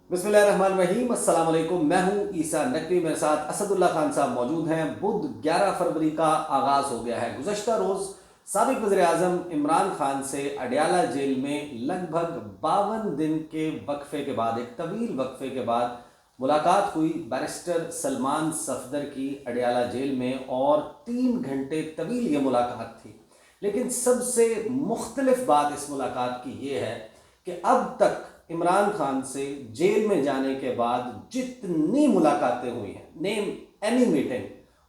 बिस्मिल्लाहिर्रहमानिर्रहीम, अस्सलाम वालेकुम। मैं हूं ईसा नकवी, मेरे साथ असदुल्ला खान साहब मौजूद हैं। बुध 11 फरवरी का आगाज़ हो गया है। गुज़श्ता रोज़ साबिक़ वज़ीर आज़म इमरान खान से अडयाला जेल में लगभग 52 दिन के वक्फे के बाद, एक तवील वक्फे के बाद मुलाकात हुई बैरिस्टर सलमान सफदर की अडयाला जेल में, और 3 घंटे तवील ये मुलाकात थी। लेकिन सबसे मुख्तलिफ बात इस मुलाकात की ये है कि अब तक इमरान खान से जेल में जाने के बाद जितनी मुलाकातें हुई हैं, नेम एनी मीटिंग,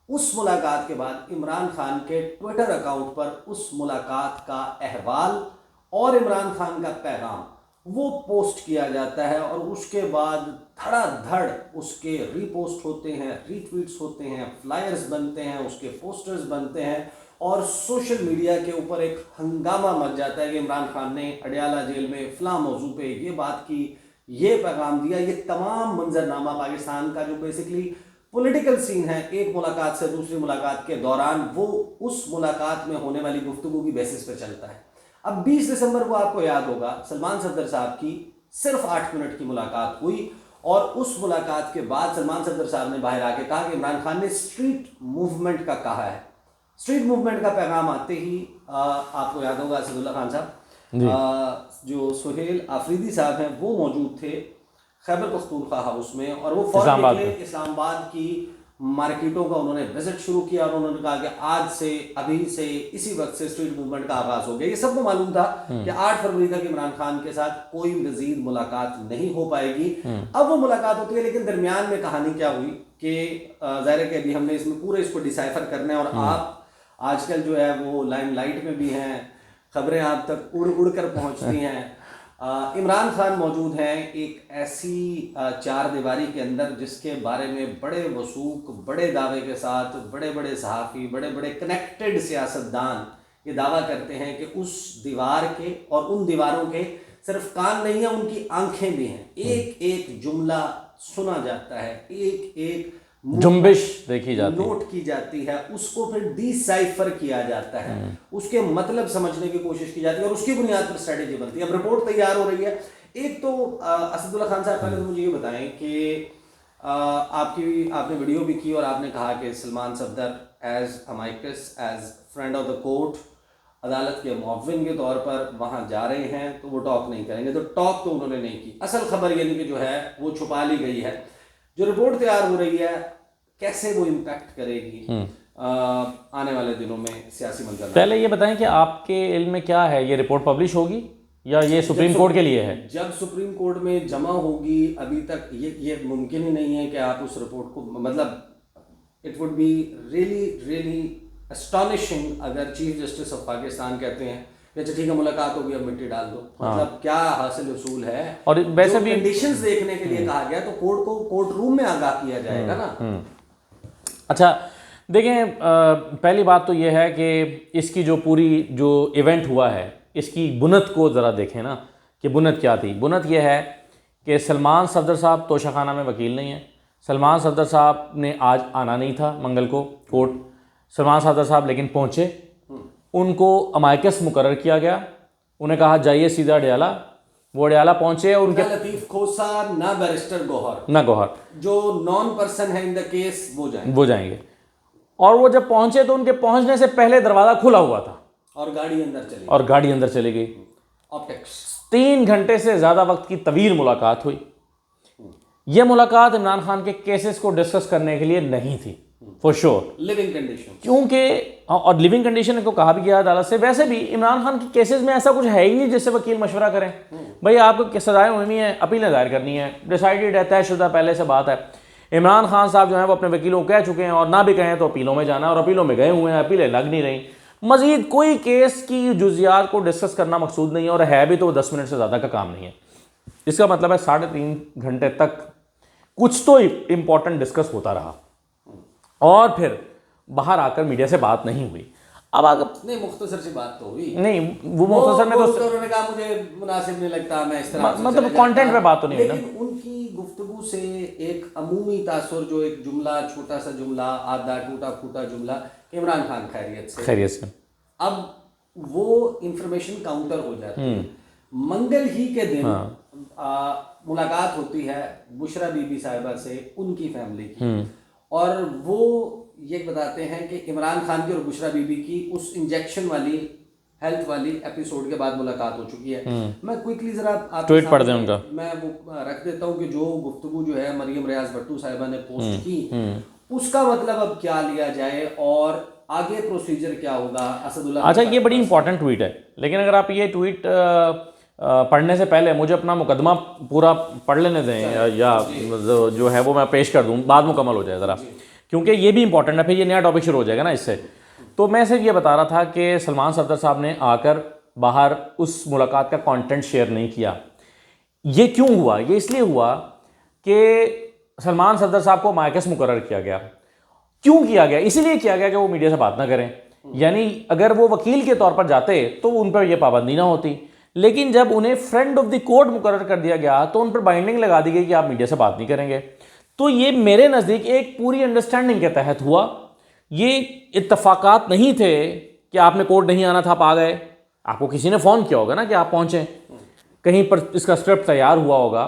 उस मुलाकात के बाद इमरान खान के ट्विटर अकाउंट पर उस मुलाकात का अहवाल और इमरान खान का पैगाम वो पोस्ट किया जाता है, और उसके बाद धड़ाधड़ उसके रीपोस्ट होते हैं, रीट्वीट्स होते हैं, फ्लायर्स बनते हैं, उसके पोस्टर्स बनते हैं, और सोशल मीडिया के ऊपर एक हंगामा मच जाता है कि इमरान खान ने अडयाला जेल में फ़लाँ मौजू पे ये बात की, ये पैगाम दिया। ये तमाम मंजरनामा पाकिस्तान का जो बेसिकली पॉलिटिकल सीन है एक मुलाकात से दूसरी मुलाकात के दौरान, वो उस मुलाकात में होने वाली गुफ्तगू की बेसिस पे चलता है। अब 20 दिसंबर को आपको याद होगा सलमान सफदर साहब की सिर्फ 8 मिनट की मुलाकात हुई, और उस मुलाकात के बाद सलमान सफदर साहब ने बाहर आके कहा कि इमरान खान ने स्ट्रीट मूवमेंट का कहा है। स्ट्रीट मूवमेंट का पैगाम आते ही आपको याद होगा असदुल्ला खान साहब, जो सुहेल आफरीदी साहब हैं वो मौजूद थे खैबर पख्तूनख्वा हाउस में, और वो फौरन निकले इस्लामाबाद की मार्केटों का उन्होंने विजिट शुरू किया, और उन्होंने कहा कि आज से, अभी से, इसी वक्त से स्ट्रीट मूवमेंट का आगाज हो गया। ये सबको मालूम था कि 8 फरवरी तक इमरान खान के साथ कोई मजीद मुलाकात नहीं हो पाएगी। अब वो मुलाकात होती है, लेकिन दरमियान में कहानी क्या हुई कि ज़ाहिर है कि अभी हमने इसमें पूरे इसको डिसाइफर करना है, और आप आजकल जो है वो लाइमलाइट में भी हैं, खबरें आप तक उड़ उड़ कर पहुँचती हैं। इमरान खान मौजूद हैं एक ऐसी चार दीवारी के अंदर जिसके बारे में बड़े वसूक, बड़े दावे के साथ बड़े बड़े सहाफ़ी, बड़े बड़े कनेक्टेड सियासतदान ये दावा करते हैं कि उस दीवार के और उन दीवारों के सिर्फ कान नहीं है, उनकी आंखें भी हैं। एक एक जुमला सुना जाता है, एक एक जुम्बिश देखी जाती है, नोट की जाती है, उसको फिर डिसाइफर किया जाता है, उसके मतलब समझने की कोशिश की जाती है, और उसकी बुनियाद पर स्ट्रेटेजी बनती है। अब रिपोर्ट तैयार हो रही है। एक तो असदुल्ला खान साहब, पहले तो मुझे ये बताएं कि आपने वीडियो भी की और आपने कहा कि Salman Safdar as amicus, as friend of the court, अदालत के मुअव्विन के तौर पर वहाँ जा रहे हैं, तो वो टॉक नहीं करेंगे। तो टॉक तो उन्होंने नहीं की। असल खबर यानी कि जो है वो छुपा ली गई है। जो रिपोर्ट तैयार हो रही है, कैसे वो इम्पैक्ट करेगी आने वाले दिनों में सियासी मंजर। पहले ये बताएं कि आपके इल्म में क्या है, ये रिपोर्ट पब्लिश होगी या ये सुप्रीम कोर्ट के लिए है? जब सुप्रीम कोर्ट में जमा होगी, अभी तक ये मुमकिन ही नहीं है कि आप उस रिपोर्ट को, मतलब it would be really really astonishing अगर चीफ जस्टिस ऑफ पाकिस्तान कहते हैं अच्छा ठीक है मुलाकात होगी, अब मिट्टी डाल दो। मतलब क्या हासिल उसूल है। और वैसे भी कंडीशंस देखने के लिए कहा गया, तो कोर्ट को कोर्ट रूम में आगाह किया जाएगा ना। अच्छा देखें, पहली बात तो ये है कि इसकी जो पूरी जो इवेंट हुआ है, इसकी बुनत को ज़रा देखें ना कि बुनत क्या थी। बुनत यह है कि सलमान सफदर साहब तोशाखाना में वकील नहीं है। सलमान सफदर साहब ने आज आना नहीं था मंगल को कोर्ट। सलमान सफदर साहब लेकिन पहुँचे, उनको अमाइकस मुकर्रर किया गया, उन्हें कहा जाइए सीधा अडयाला। वो अडयाला पहुंचे, उनके लतीफ़ खोसा ना बैरिस्टर गौहर जो नॉन पर्सन है इन द केस वो जाएंगे। और वो जब पहुंचे तो उनके पहुंचने से पहले दरवाज़ा खुला हुआ था और गाड़ी अंदर चली गई। ऑप्टिक्स 3 घंटे से ज़्यादा वक्त की तवील मुलाकात हुई। यह मुलाकात इमरान खान के केसेस को डिस्कस करने के लिए नहीं थी, फॉर श्योर, लिविंग कंडीशन, क्योंकि और लिविंग कंडीशन को कहा भी गया अदालत से। वैसे भी इमरान खान के केसेस में ऐसा कुछ है ही नहीं जिससे वकील मशवरा करें। भाई आपको सजाएं होनी है, अपीलें दायर करनी है, डिसाइडेड है, तयशुदा पहले से बात है। इमरान खान साहब जो है वो अपने वकीलों को कह चुके हैं, और ना भी कहें तो अपीलों में जाना, और अपीलों में गए हुए हैं, अपीलें लग नहीं रही। मजीद कोई केस की जुजियात को डिस्कस करना मकसूद नहीं है, और है भी तो 10 मिनट से ज़्यादा का काम नहीं है। इसका मतलब है 3.5 घंटे तक कुछ तो इम्पोर्टेंट डिस्कस होता रहा, और फिर बाहर आकर मीडिया से बात नहीं हुई। अब अगर नहीं, मुख्तसर सी बात तो हुई नहीं, वो मुख्तसर में तो उन्होंने कहा मुझे मुनासिब नहीं लगता, मैं इस तरह मतलब कंटेंट पे बात तो नहीं हुई, लेकिन उनकी गुफ्तगू से एक अमूमी तासुर, जो एक जुमला, छोटा सा जुमला, आधा टूटा फूटा जुमला, इमरान खान खैरियत से, अब वो इंफॉर्मेशन काउंटर हो जाती है। मंगल ही के दिन मुलाकात होती है बुशरा बीबी साहिबा से उनकी फैमिली की, और वो ये बताते हैं कि इमरान खान की और बुशरा बीबी की उस इंजेक्शन वाली हेल्थ वाली एपिसोड के बाद मुलाकात हो चुकी है। मैं क्विकली जरा आप ट्वीट पढ़ दें उनका, मैं वो रख देता हूँ कि जो गुफ्तगू जो है मरियम रियाज भट्टू साहिबा ने पोस्ट की, उसका मतलब अब क्या लिया जाए और आगे प्रोसीजर क्या होगा असदुल्ला। अच्छा, ये बड़ी इंपॉर्टेंट ट्वीट है, लेकिन अगर आप ये ट्वीट पढ़ने से पहले मुझे अपना मुकदमा पूरा पढ़ लेने दें, या जो है वो मैं पेश कर दूं, बाद मुकम्मल हो जाए ज़रा, क्योंकि ये भी इंपॉर्टेंट है, फिर ये नया टॉपिक शुरू हो जाएगा ना इससे। तो मैं सिर्फ ये बता रहा था कि सलमान सफदर साहब ने आकर बाहर उस मुलाकात का कंटेंट शेयर नहीं किया। ये क्यों हुआ? ये इसलिए हुआ कि सलमान सफदर साहब को मायकस मुकर्रर किया गया। क्यों किया गया? इसीलिए किया गया कि वो मीडिया से बात ना करें, यानी अगर वो वकील के तौर पर जाते तो उन पर यह पाबंदी ना होती, लेकिन जब उन्हें फ्रेंड ऑफ द कोर्ट मुकर्रर कर दिया गया तो उन पर बाइंडिंग लगा दी गई कि आप मीडिया से बात नहीं करेंगे। तो ये मेरे नज़दीक एक पूरी अंडरस्टैंडिंग के तहत हुआ, ये इत्तफाकात नहीं थे कि आपने कोर्ट नहीं आना था, आप आ गए। आपको किसी ने फ़ोन किया होगा ना कि आप पहुँचें, कहीं पर इसका स्क्रिप्ट तैयार हुआ होगा,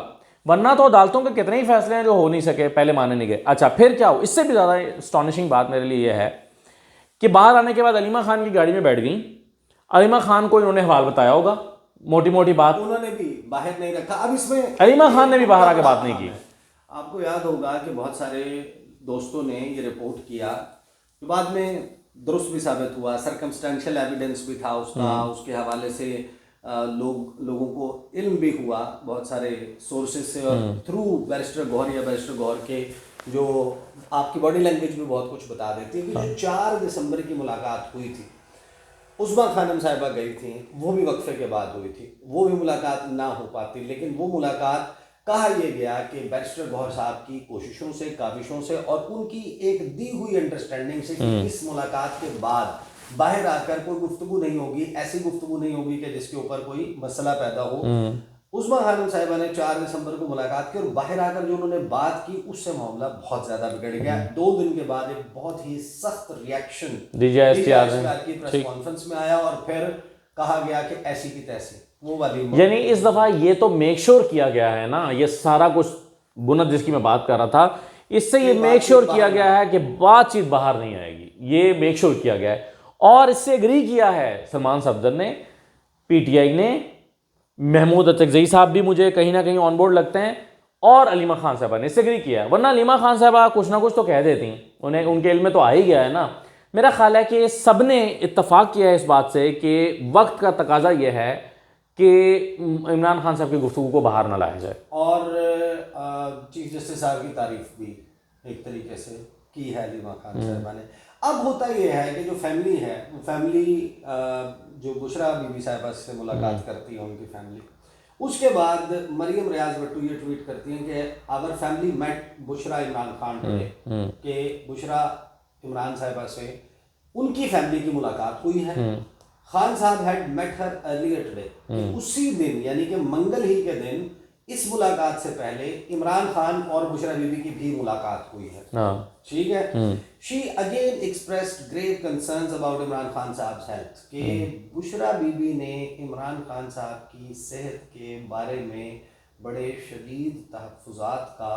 वरना तो अदालतों के कितने ही फैसले हैं जो हो नहीं सके, पहले माने नहीं गए। अच्छा, फिर क्या हो? इससे भी ज़्यादा एस्टॉनिशिंग बात मेरे लिए यह है कि बाहर आने के बाद अलीमा खान की गाड़ी में बैठ गई। अलीमा खान को इन्होंने हवाल बताया होगा, मोटी मोटी बात उन्होंने भी बाहर नहीं रखा। अब इसमें अलीमा खान ने भी बाहर आके बात नहीं की। आपको याद होगा कि बहुत सारे दोस्तों ने ये रिपोर्ट किया, तो बाद में दुरुस्त भी साबित हुआ, सर्कमस्टेंशियल एविडेंस भी था उसका, उसके हवाले से लोगों को इल्म भी हुआ बहुत सारे सोर्सेज से, और थ्रू बैरिस्टर गौहर या बैरिस्टर गौहर के जो आपकी बॉडी लैंग्वेज भी बहुत कुछ बता देती है कि जो 4 दिसंबर की मुलाकात हुई थी, उस्मा खानम साहिबा गई थी, वो भी वक्फे के बाद हुई थी, वो भी मुलाकात ना हो पाती, लेकिन वो मुलाकात कहा यह गया कि बैरिस्टर गौहर साहब की कोशिशों से, काविशों से और उनकी एक दी हुई अंडरस्टैंडिंग से कि इस मुलाकात के बाद बाहर आकर कोई गुफ्तगू नहीं होगी, ऐसी गुफ्तगू नहीं होगी कि जिसके ऊपर कोई मसला पैदा हो। उस्मा खानम साहिबा ने 4 दिसंबर को मुलाकात की और बाहर आकर जो उन्होंने बात की उससे मामला बहुत ज्यादा बिगड़ गया। 2 दिन के बाद एक बहुत ही सख्त रिएक्शन की प्रेस कॉन्फ्रेंस में आया और फिर कहा गया कि ऐसी की तैसी वो वाली, यानी इस दफा ये तो मेक श्योर किया गया है ना, ये सारा कुछ बुनद जिसकी मैं बात कर रहा था, इससे ये मेक श्योर किया गया है कि बातचीत बाहर नहीं आएगी, ये मेक श्योर किया गया है। और इससे एग्री किया है सलमान सफदर ने, पीटीआई ने, महमूद अचकजई साहब भी मुझे कहीं ना कहीं ऑन बोर्ड लगते हैं, और अलीमा खान साहबा ने इससे एग्री किया है। वरना अलीमा खान साहबा कुछ ना कुछ तो कह देती, उन्हें उनके इल्म में तो आ ही गया है ना। मेरा ख्याल है कि सब ने इत्तफाक किया है इस बात से कि वक्त का तकाजा यह है कि इमरान खान साहब की गुफ्तगू को बाहर ना लाया जाए। और चीफ जस्टिस साहब की तारीफ भी एक तरीके से की है अलीमा खान साहबा ने। अब होता यह है कि जो फैमिली है, वो फैमिली जो बुशरा बीबी साहिबा से मुलाकात करती है उनकी फैमिली, उसके बाद मरियम रियाज भट्टू ये ट्वीट करती हैं कि our family met Bushra Imran Khan today, कि बुशरा इमरान साहिबा से उनकी फैमिली की मुलाकात हुई है। खान साहब had met her earlier today, उसी दिन यानी कि मंगल ही के दिन इस मुलाकात से पहले इमरान खान और बुशरा बीबी की भी मुलाकात हुई है। ठीक है। She again expressed grave concerns about Imran Khan साहब हेल्थ, कि बुशरा बीबी ने इमरान खान साहब की सेहत के बारे में बड़े शदीद तहफ़्फ़ुज़ात का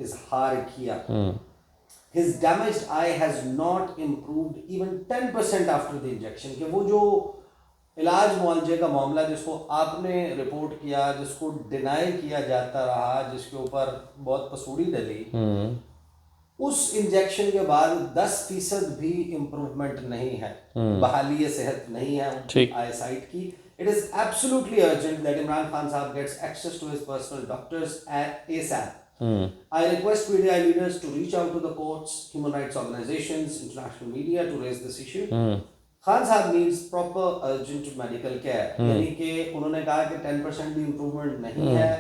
इजहार किया। His damaged eye has not improved even 10% after the injection, कि वो जो इलाज मुआलजे का मामला जिसको आपने रिपोर्ट किया, जिसको डिनाई किया जाता रहा, जिसके ऊपर बहुत पसूड़ी डली, उस इंजेक्शन के बाद 10% भी इम्प्रूवमेंट नहीं है, बहाली सेहत नहीं है आई साइट की। It is absolutely urgent that Imran Khan Sahab gets access to his personal doctors at ASAP. I request PTI leaders to reach out to the courts, human rights organizations, international media to raise this issue. Khan Sahab needs proper urgent medical care. यानी कि उन्होंने कहा कि 10% भी improvement नहीं है।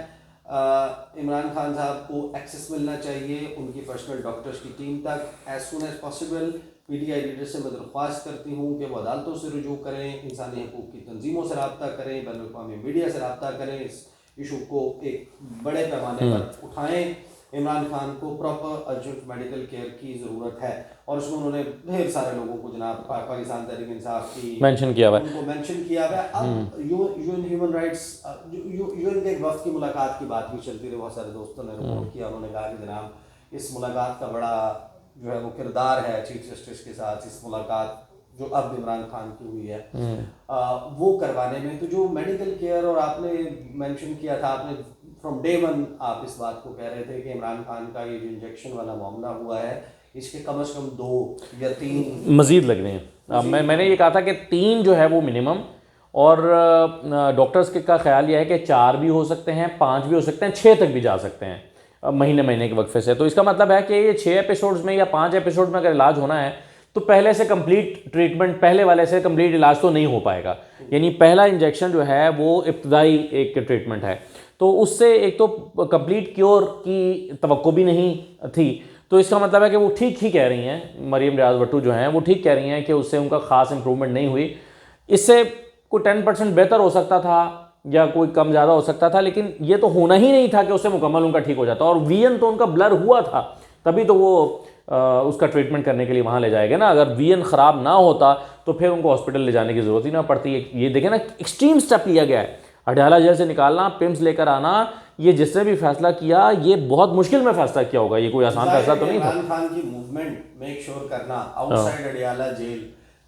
इमरान खान साहब को एक्सेस मिलना चाहिए उनकी पर्सनल डॉक्टर्स की टीम तक as soon as possible. PTI leader से मैं दरख्वास्त करती हूँ कि वो अदालतों से रुजू करें, इंसानी हकूक़ की तंजीमों से रब्ता करें, बैनुल-अक़वामी मीडिया से रब्ता करें, इस इशू को एक बड़े पैमाने पर उठाएं इमरान खान को प्रॉपर अर्जेंट मेडिकल केयर की ज़रूरत है, और उसमें उन्होंने ढेर सारे लोगों को, जनाब पाकिस्तान तहरीक इंसाफ की मेंशन किया हुआ है। उनको मेंशन किया हुआ है। अब यूएन ह्यूमन राइट्स, यूएन के एक वक्त की मुलाकात की बात भी चलती रही, बहुत सारे दोस्तों ने रिपोर्ट किया, उन्होंने कहा कि जनाब इस मुलाकात का बड़ा जो है वो किरदार है चीफ जस्टिस के साथ, इस मुलाकात जो अब इमरान खान की हुई है वो करवाने में। तो जो मेडिकल केयर, और आपने मेंशन किया था, आपने फ्रॉम डे वन आप इस बात को कह रहे थे कि इमरान खान का ये जो इंजेक्शन वाला मामला हुआ है, इसके कम से कम 2 या 3 मजीद लग रहे हैं। अब मैंने ये कहा था कि 3 जो है वो मिनिमम, और डॉक्टर्स के का ख्याल ये है कि 4 भी हो सकते हैं, 5 भी हो सकते हैं, 6 तक भी जा सकते हैं महीने के वक्फे से। तो इसका मतलब है कि ये 6 एपिसोड्स में या 5 एपिसोड में अगर इलाज होना है तो पहले से कंप्लीट ट्रीटमेंट, पहले वाले से कंप्लीट इलाज तो नहीं हो पाएगा। यानी पहला इंजेक्शन जो है वो इब्तदाई एक ट्रीटमेंट है, तो उससे एक तो कंप्लीट क्योर की तवक्को भी नहीं थी। तो इसका मतलब है कि वो ठीक ही कह रही हैं, मरीम रियाज भट्टू जो हैं वो ठीक कह रही हैं कि उससे उनका ख़ास इंप्रूवमेंट नहीं हुई। इससे कोई 10% बेहतर हो सकता था या कोई कम ज़्यादा हो सकता था, लेकिन ये तो होना ही नहीं था कि उससे मुकम्मल उनका ठीक हो जाता। और वीएन तो उनका ब्लर हुआ था, तभी तो वो उसका ट्रीटमेंट करने के लिए वहाँ ले जाएगा ना। अगर वीएन ख़राब ना होता तो फिर उनको हॉस्पिटल ले जाने की ज़रूरत ही ना पड़ती। ये देखें ना, एक्सट्रीम स्टेप लिया गया है, अडयाला जेल से निकालना, पिम्स लेकर आना। ये जिसने भी फैसला किया ये बहुत मुश्किल में फैसला किया होगा, ये कोई आसान फैसला तो नहीं था। इमरान खान की मूवमेंट मेक श्योर करना आउटसाइड अडयाला जेल,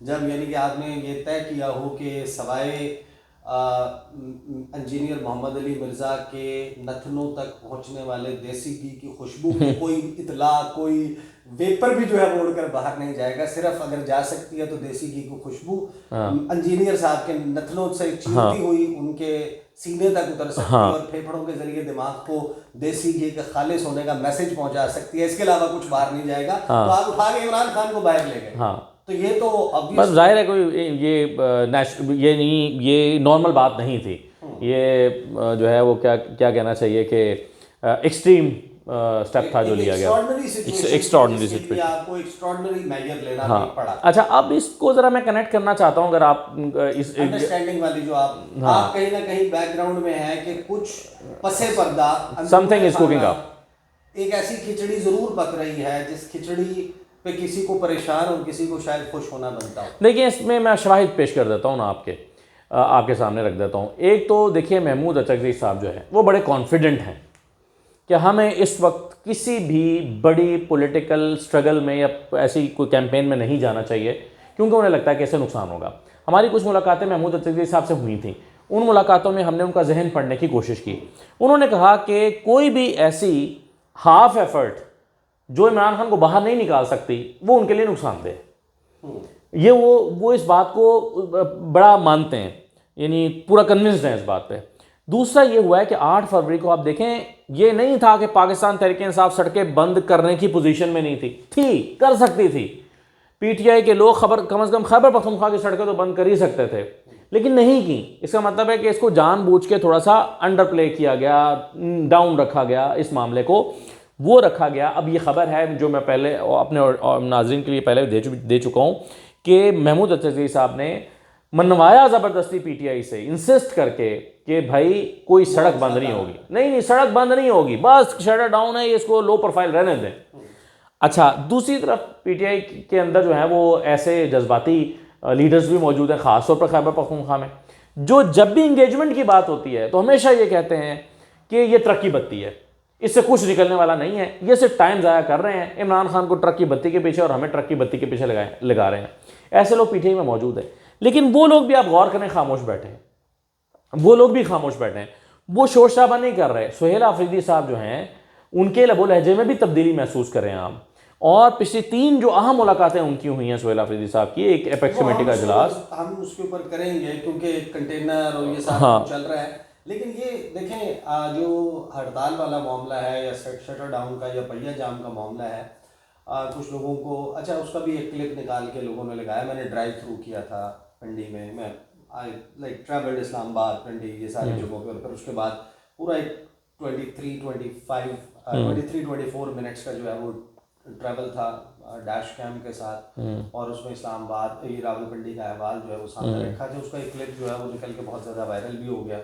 जब यानी कि आपने ये तय किया हो कि सवाए इंजीनियर मोहम्मद अली मिर्ज़ा के नथनों तक पहुंचने वाले देसी घी की खुशबू की कोई इतला, कोई वेपर भी जो है वो उड़कर बाहर नहीं जाएगा। सिर्फ अगर जा सकती है तो देसी घी की खुशबू इंजीनियर साहब के नथनों से चीरती हुई उनके सीने तक उतर सकती है, और फेफड़ों के जरिए दिमाग को देसी घी के खालिस होने का मैसेज पहुंचा सकती है। इसके अलावा कुछ बाहर नहीं जाएगा। तो आप उठा के इमरान खान को बाहर ले गए, तो ये तो बस जाहिर है कोई ये नहीं, ये नॉर्मल बात नहीं थी। ये जो है वो क्या कहना चाहिए कि एक्सट्रीम स्टेप था जो लिया गया, एक्स्ट्राऑर्डिनरी सिचुएशन, आपको एक्स्ट्राऑर्डिनरी मेजर लेना पड़ा। अच्छा, अब इसको ज़रा मैं कनेक्ट करना चाहता हूँ, अगर आप इस अंडरस्टैंडिंग वाली जो आप कहीं ना कहीं बैकग्राउंड में है कि कुछ पसे पर्दा समथिंग इज कुकिंग अप, एक ऐसी खिचड़ी जरूर पक रही है जिस खिचड़ी पे किसी को परेशान और किसी को शायद खुश होना बनता हो। देखिए, इसमें मैं शवाहिद पेश कर देता हूँ ना, आपके सामने रख देता हूँ। एक तो देखिए, महमूद अचकज़ई साहब जो है वो बड़े कॉन्फिडेंट हैं कि हमें इस वक्त किसी भी बड़ी पॉलिटिकल स्ट्रगल में या ऐसी कोई कैंपेन में नहीं जाना चाहिए, क्योंकि उन्हें लगता है कि इससे नुकसान होगा। हमारी कुछ मुलाकातें महमूद अचकज़ई साहब से हुई थी, उन मुलाकातों में हमने उनका जहन पढ़ने की कोशिश की। उन्होंने कहा कि कोई भी ऐसी हाफ एफर्ट जो इमरान खान को बाहर नहीं निकाल सकती वो उनके लिए नुकसानदेह। ये वो इस बात को बड़ा मानते हैं, यानी पूरा कन्विंस्ड हैं इस बात पे। दूसरा ये हुआ है कि 8 फरवरी को आप देखें, ये नहीं था कि पाकिस्तान तहरीक इंसाफ सड़कें बंद करने की पोजीशन में नहीं थी, कर सकती थी। पीटीआई के लोग कम से कम खैबर पख्तूनख्वा की सड़कें तो बंद कर ही सकते थे, लेकिन नहीं की। इसका मतलब है कि इसको जानबूझ के थोड़ा सा अंडर प्ले किया गया, डाउन रखा गया, इस मामले को वो रखा गया। अब ये खबर है जो मैं पहले अपने नाज़रीन के लिए पहले दे चुका हूँ कि महमूद अचकज़ई साहब ने मनवाया ज़बरदस्ती पीटीआई से, इंसिस्ट करके कि भाई कोई सड़क बंद नहीं होगी, नहीं सड़क बंद नहीं होगी, बस शटर डाउन है, इसको लो प्रोफाइल रहने दें। अच्छा, दूसरी तरफ पीटीआई के अंदर जो है वो ऐसे जज्बाती लीडर्स भी मौजूद हैं, ख़ासतौर पर खैबर पख्तूनख्वा में, जो जब भी इंगेजमेंट की बात होती है तो हमेशा ये कहते हैं कि ये ट्रक की बत्ती है, इससे कुछ निकलने वाला नहीं है, ये सिर्फ टाइम ज़ाया कर रहे हैं, इमरान खान को ट्रक की बत्ती के पीछे और हमें ट्रक की बत्ती के पीछे लगा रहे हैं। ऐसे लोग पीटीआई में मौजूद हैं, लेकिन वो लोग भी आप गौर करें खामोश बैठे हैं, वो लोग भी खामोश बैठे हैं, वो शोर शराबा नहीं कर रहे। सुहेल आफरीदी साहब जो हैं उनके लबो लहजे में भी तब्दीली महसूस कर रहे हैं आप। और पिछली 3 जो अहम मुलाकातें उनकी हुई हैं सुहेल आफरीदी साहब की, एक एपेक्स कमेटी का इजलास, हम उसके ऊपर करेंगे क्योंकि कंटेनर और ये सब चल रहा है। लेकिन ये देखें, जो हड़ताल वाला मामला है या शटर डाउन का या पहिया जाम का मामला है, कुछ लोगों को, अच्छा उसका भी एक क्लिप निकाल के लोगों ने लगाया। मैंने ड्राइव थ्रू किया था पिंडी में, मैं लाइक ट्रैवल्ड इस्लामाबाद, पिंडी, ये सारी जगहों पर। फिर उसके बाद पूरा एक 23-24 मिनट्स का जो है वो ट्रैवल था डैश कैम के साथ, और उसमें इस्लामाबाद, ये रावलपिंडी का अहवाल जो है वो सामने रखा था। उसका एक क्लिप जो है वो निकल के बहुत ज़्यादा वायरल भी हो गया,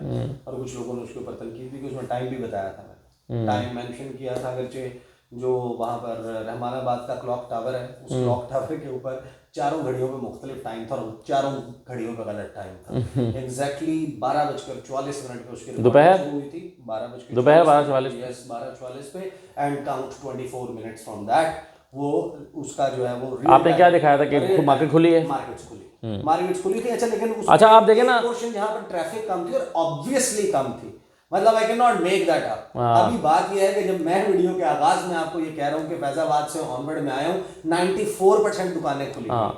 और कुछ लोगों ने उसके ऊपर तनकीद भी की, उसमें टाइम भी बताया था। टाइम मेंशन किया था, अगरचे जो वहाँ पर रहमानाबाद का क्लॉक टावर है, उस क्लॉक टावर के ऊपर चारों घड़ियों पे मुख्तलिफ टाइम था और चारों घड़ियों का गलत टाइम था। एग्जैक्टली 12:44 पे उसकी दोपहर शुरू हुई थी, 12:44, दोपहर 12:44 यस 12:44 पे, and count 24 minutes from that. वो उसका जो है वो आपने क्या दिखाया था कि मार्केट खुली है? मार्केट्स खुली थी। अच्छा, लेकिन अच्छा आप देखें ना, पोर्शन जहाँ पर ट्रैफिक कम थी और ऑब्वियसली कम थी, मतलब I can not make that up. अभी बात यह है कि जब मैं वीडियो के आगाज में आपको ये कह रहा हूँ कि फैजाबाद से ऑनवर्ड में आया हूँ, 94% दुकानें खुली हैं,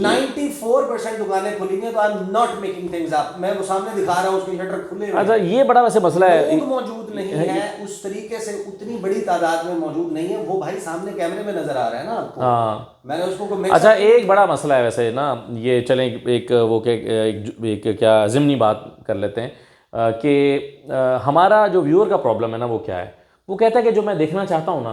94% दुकानें खुली हैं, तो I am not making things up, मैं वो सामने दिखा रहा हूँ उसके शटर खुले हुए। अच्छा ये बड़ा वैसे मसला है, लोग मौजूद नहीं है उस तरीके से, उतनी बड़ी तादाद में मौजूद नहीं है, वो भाई सामने कैमरे में नजर आ रहा है ना आपको। हाँ मैंने उसको अच्छा एक बड़ा मसला है वैसे ना, ये चलें एक वो के एक क्या ज़िमनी बात कर लेते हैं कि हमारा जो व्यूअर का प्रॉब्लम है ना वो क्या है, वो कहता है कि जो मैं देखना चाहता हूँ ना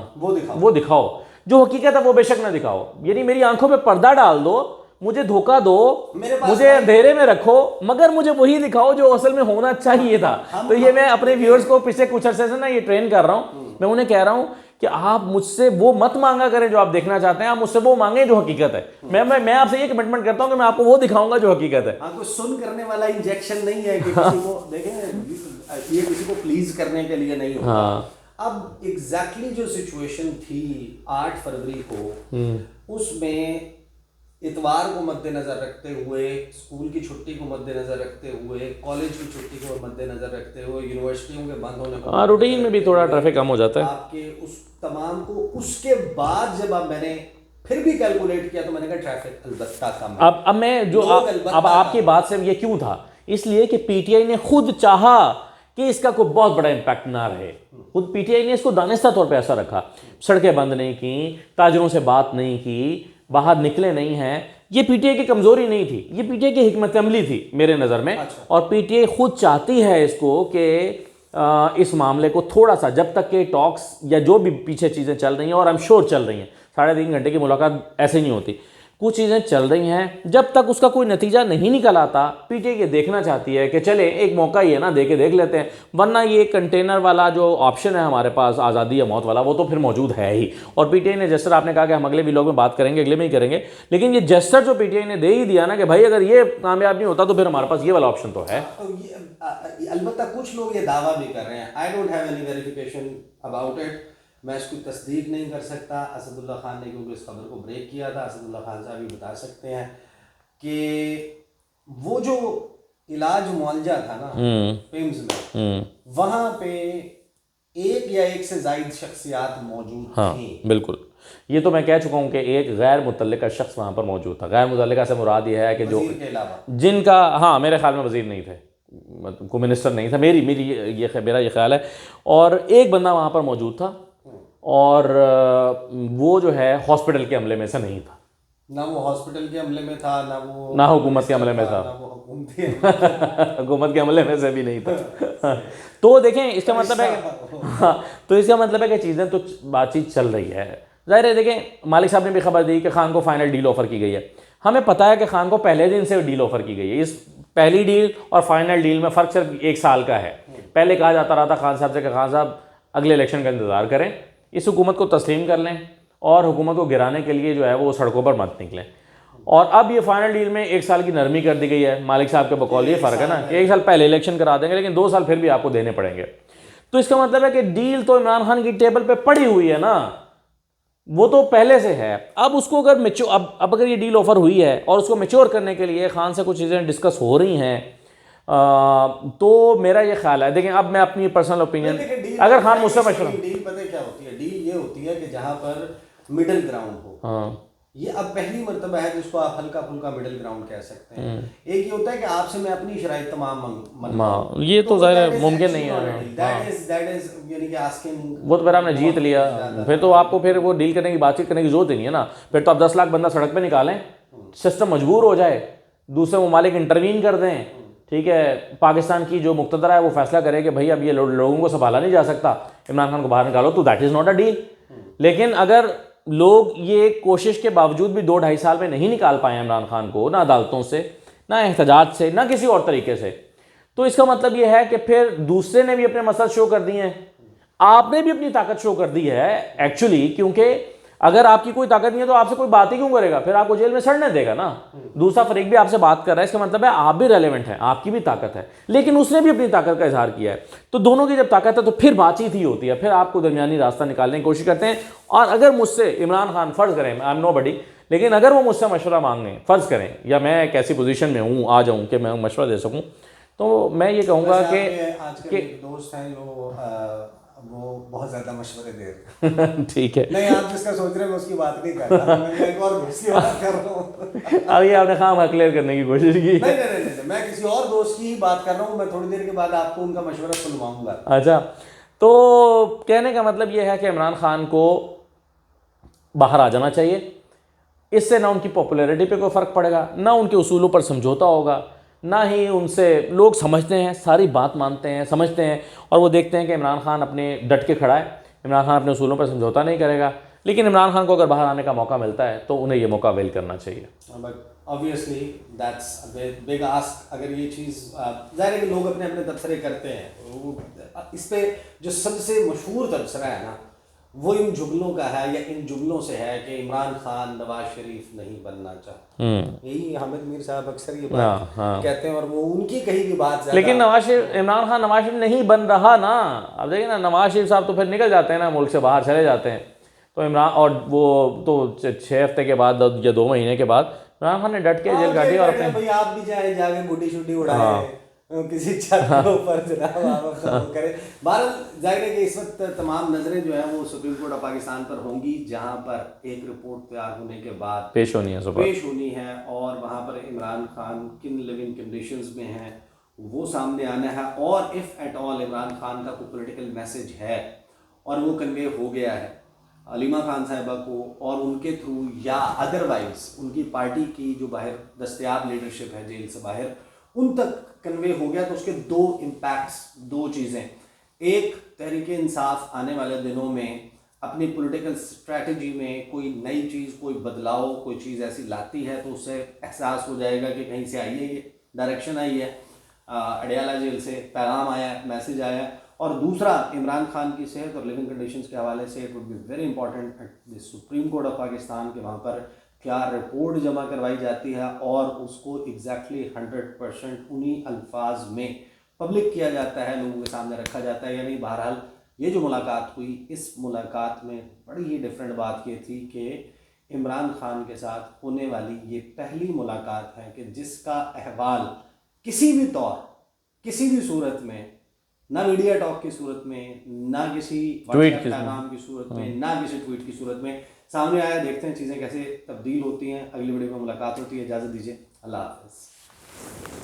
वो दिखाओ, जो हकीकत है वो बेशक ना दिखाओ, यानी मेरी आंखों पे पर्दा डाल दो, मुझे धोखा दो, मुझे अंधेरे में रखो, मगर मुझे वही दिखाओ जो असल में होना चाहिए था। तो ये मैं अपने व्यूअर्स को पिछले कुछ अरसे से ना ये ट्रेन कर रहा हूँ, मैं उन्हें कह रहा हूँ कि आप मुझसे वो मत मांगा करें जो आप देखना चाहते हैं, आप मुझसे वो मांगे जो हकीकत है। मैं आपसे ये कमिटमेंट करता हूं कि मैं आपको वो दिखाऊंगा जो हकीकत है। आपको सुन करने वाला इंजेक्शन नहीं है कि किसी को देखें, ये किसी को प्लीज करने के लिए नहीं होता। अब एग्जैक्टली जो सिचुएशन थी 8 फरवरी को, उसमें इतवार को मद्देनजर रखते हुए, स्कूल की छुट्टी को मद्देनजर रखते हुए, कॉलेज की छुट्टी को मद्देनजर रखते हुए, यूनिवर्सिटियों के बंद होने को, रूटीन में भी थोड़ा ट्रैफिक कम हो जाता है आपके उस तमाम को, उसके बाद जब अब मैंने फिर भी कैलकुलेट किया तो मैंने कहा ट्रैफिक अलबत्ता कम है। अब मैं जो अब आपकी बात से ये क्यों था, इसलिए कि पीटीआई ने खुद चाहा कि इसका कोई बहुत बड़ा इम्पैक्ट ना रहे, खुद पीटीआई ने इसको दानिस्ता तौर पे ऐसा रखा, सड़कें बंद नहीं की, ताजरों से बात नहीं की, बाहर निकले नहीं हैं। ये पीटीआई की कमजोरी नहीं थी, ये पीटीआई की हिकमत अमली थी मेरे नज़र में। अच्छा। और पीटीआई खुद चाहती है इसको कि इस मामले को थोड़ा सा, जब तक के टॉक्स या जो भी पीछे चीज़ें चल रही हैं, और आई एम श्योर चल रही हैं, 3.5 घंटे की मुलाकात ऐसे नहीं होती, कुछ चीज़ें चल रही हैं, जब तक उसका कोई नतीजा नहीं निकल आता, पीटीआई ये देखना चाहती है कि चले एक मौका ही है ना, देख लेते हैं, वरना ये कंटेनर वाला जो ऑप्शन है हमारे पास, आज़ादी या मौत वाला, वो तो फिर मौजूद है ही। और पीटीआई ने जेस्टर, आपने कहा कि हम अगले व्लॉग में बात करेंगे, अगले में ही करेंगे, लेकिन ये जेस्टर जो पीटीआई ने दे ही दिया ना कि भाई अगर ये कामयाब नहीं होता तो फिर हमारे पास ये वाला ऑप्शन तो है। अलबत्ता कुछ लोग ये दावा भी कर रहे हैं, I don't have any verification about it, मैं इसकी तस्दीक नहीं कर सकता। असदुल्ला खान ने क्योंकि इस खबर को ब्रेक किया था, असदुल्ला खान साहब भी बता सकते हैं कि वो जो इलाज मुआलजा था ना पिम्स में, वहाँ पे एक या एक से ज़ायद शख्सियात मौजूद थी। बिल्कुल, ये तो मैं कह चुका हूँ कि एक गैर मुतल्लिका शख्स वहाँ पर मौजूद था। गैर मुतल्लिका से मुराद ये है कि जो जिनका, हाँ मेरे ख्याल में वजीर नहीं थे, को मिनिस्टर नहीं था, मेरा ये ख्याल है, और एक बंदा वहाँ पर मौजूद था, और वो जो है हॉस्पिटल के अमले में से नहीं था, ना वो हॉस्पिटल के अमले में था, ना हुकूमत के अमले में था, हुकूमत के अमले में से भी नहीं था। तो देखें इसका मतलब है, हाँ तो इसका मतलब है कि चीज़ें तो बातचीत चल रही है, जाहिर है। देखें मालिक साहब ने भी खबर दी कि खान को फाइनल डील ऑफर की गई है, हमें पता है कि खान को पहले दिन से डील ऑफर की गई है। इस पहली डील और फाइनल डील में फ़र्क सिर्फ 1 साल का है। पहले कहा जाता रहा था खान साहब से कि खान साहब अगले इलेक्शन का इंतज़ार करें, इस हुकूमत को तस्लीम कर लें और हुकूमत को गिराने के लिए जो है वो सड़कों पर मत निकलें। और अब ये फाइनल डील में 1 साल की नरमी कर दी गई है। मालिक साहब के बकौल ये फ़र्क है ना कि 1 साल पहले इलेक्शन करा देंगे, लेकिन 2 साल फिर भी आपको देने पड़ेंगे। तो इसका मतलब है कि डील तो इमरान खान की टेबल पर पड़ी हुई है ना, वो तो पहले से है। अब उसको अगर अब अगर ये डील ऑफर हुई है और उसको मैच्योर करने के लिए खान से कुछ चीज़ें डिस्कस हो रही हैं, तो मेरा ये ख्याल है, देखें अब मैं अपनी पर्सनल ओपिनियन, अगर खान मुझसे मशवरा, डील पता क्या होती है, डील ये होती है कि जहां पर मिडिल ग्राउंड हो। हाँ, ये अब पहली मर्तबा है जिसको आप हल्का फुल्का मिडिल ग्राउंड कह सकते हैं। एक ये होता है कि आपसे मैं अपनी शराइत तमाम ये तो ज़ाहिर मुमकिन नहीं है, यानी कि आस्किंग, वो तो फिर आपने जीत लिया, फिर तो आपको फिर वो डील करने की बातचीत करने की जरूरत ही नहीं है ना। फिर तो आप 10 लाख बंदा सड़क पे निकालें, सिस्टम मजबूर हो जाए, दूसरे ममालिक इंटरवीन कर दें, ठीक है, पाकिस्तान की जो मुक्तदरा है वो फैसला करे कि भाई अब ये लोगों को संभाला नहीं जा सकता, इमरान खान को बाहर निकालो, तो that is not a deal. लेकिन अगर लोग ये कोशिश के बावजूद भी 2-2.5 साल में नहीं निकाल पाए इमरान खान को, ना अदालतों से, ना एहतजाज से, ना किसी और तरीके से, तो इसका मतलब ये है कि फिर दूसरे ने भी अपने मसल शो कर दिए हैं। आपने भी अपनी ताकत शो कर दी है एक्चुअली, क्योंकि अगर आपकी कोई ताकत नहीं है तो आपसे कोई बात ही क्यों करेगा, फिर आपको जेल में सड़ने देगा ना। दूसरा फरीक भी आपसे बात कर रहा है, इसका मतलब है आप भी रेलेवेंट हैं, आपकी भी ताकत है, लेकिन उसने भी अपनी ताकत का इजहार किया है। तो दोनों की जब ताकत है तो फिर बातचीत ही होती है, फिर आपको दरमियानी रास्ता निकालने की कोशिश करते हैं। और अगर मुझसे इमरान खान, फर्ज करें आई एम नो बडी, लेकिन अगर वो मुझसे मशवरा मांगें, फर्ज करें, या मैं एक ऐसी पोजीशन में हूँ आ जाऊँ कि मैं मशवरा दे सकूँ, तो मैं ये कहूँगा कि दोस्त हैं वो बहुत ज्यादा मशवरे दे रहे हैं। ठीक है, नहीं, आप जिसका सोच रहे हैं मैं उसकी बात नहीं कर रहा, मैं एक और दोस्त की बात कर रहा हूँ। अब ये आपने खाम क्लियर करने की कोशिश की। नहीं, मैं किसी और दोस्त की ही बात कर रहा हूँ। मैं थोड़ी देर के बाद आपको उनका मशवरा सुनवाऊंगा। अच्छा, तो कहने का मतलब ये है कि इमरान खान को बाहर आ जाना चाहिए। इससे ना उनकी पॉपुलैरिटी पे कोई फ़र्क पड़ेगा, ना उनके उसूलों पर समझौता होगा, ना ही उनसे लोग समझते हैं, सारी बात मानते हैं, समझते हैं, और वो देखते हैं कि इमरान खान अपने डट के खड़ा है, इमरान खान अपने उसूलों पर समझौता नहीं करेगा। लेकिन इमरान खान को अगर बाहर आने का मौका मिलता है तो उन्हें ये मौका अवेल करना चाहिए। But obviously that's big ask. अगर ये चीज़ ज़ाहिर है कि लोग अपने अपने तबसरे करते हैं, इस पे जो सबसे मशहूर तबसरा है ना, वो इन जुमलों का है या इन जुमलों से है कि इमरान खान नवाज शरीफ नहीं बनना चाहता। यही हामिद मीर साहब अक्सर ये बात कहते हैं, और वो उनकी कही भी बात ज़्यादा। लेकिन इमरान खान नवाज शरीफ नहीं बन रहा ना। अब देखिए ना, नवाज शरीफ साहब तो फिर निकल जाते हैं ना, मुल्क से बाहर चले जाते हैं। तो इमरान, और वो तो 6 हफ्ते के बाद या 2 महीने के बाद इमरान खान ने डट के जेल काटी। और भाई आप भी जाए जाके गुड्डी शुड्डी उड़ाए किसी छत के ऊपर जनाब, आप करें। बहरहाल जाहिर है कि इस वक्त तमाम नज़रें जो है वो सुप्रीम कोर्ट ऑफ पाकिस्तान पर होंगी, जहां पर एक रिपोर्ट तैयार होने के बाद पेश होनी है, और वहां पर इमरान खान किन लिविंग कंडीशंस में हैं वो सामने आना है। और if at all Imran Khan का कोई पॉलिटिकल मैसेज है और वो कन्वे हो गया है अलीमा खान साहिबा को और उनके थ्रू, या अदरवाइज उनकी पार्टी की जो बाहर दस्तयाब लीडरशिप है जेल से बाहर, उन तक कन्वे हो गया, तो उसके 2 इम्पैक्ट्स, 2 चीज़ें। एक, तहरीक इंसाफ आने वाले दिनों में अपनी पॉलिटिकल स्ट्रैटेजी में कोई नई चीज़, कोई बदलाव, कोई चीज़ ऐसी लाती है तो उससे एहसास हो जाएगा कि कहीं से आई है, ये डायरेक्शन आई है, अडियाला जेल से पैगाम आया, मैसेज आया। और दूसरा, इमरान खान की सेहत और लिविंग कंडीशंस के हवाले से it would be very important at the supreme court of Pakistan के वहाँ पर क्या रिपोर्ट जमा करवाई जाती है और उसको एग्जैक्टली 100% उन्हीं अल्फाज में पब्लिक किया जाता है, लोगों के सामने रखा जाता है या नहीं। बहरहाल ये जो मुलाकात हुई, इस मुलाकात में बड़ी ही डिफरेंट बात ये थी कि इमरान खान के साथ होने वाली ये पहली मुलाकात है कि जिसका अहवाल किसी भी तौर, किसी भी सूरत में, ना मीडिया टॉक की सूरत में, ना किसी पैगाम की सूरत में, ना किसी ट्वीट की सूरत में सामने आया। देखते हैं चीज़ें कैसे तब्दील होती हैं। अगली वीडियो में मुलाकात होती है। इजाज़त दीजिए, अल्लाह हाफ़िज़।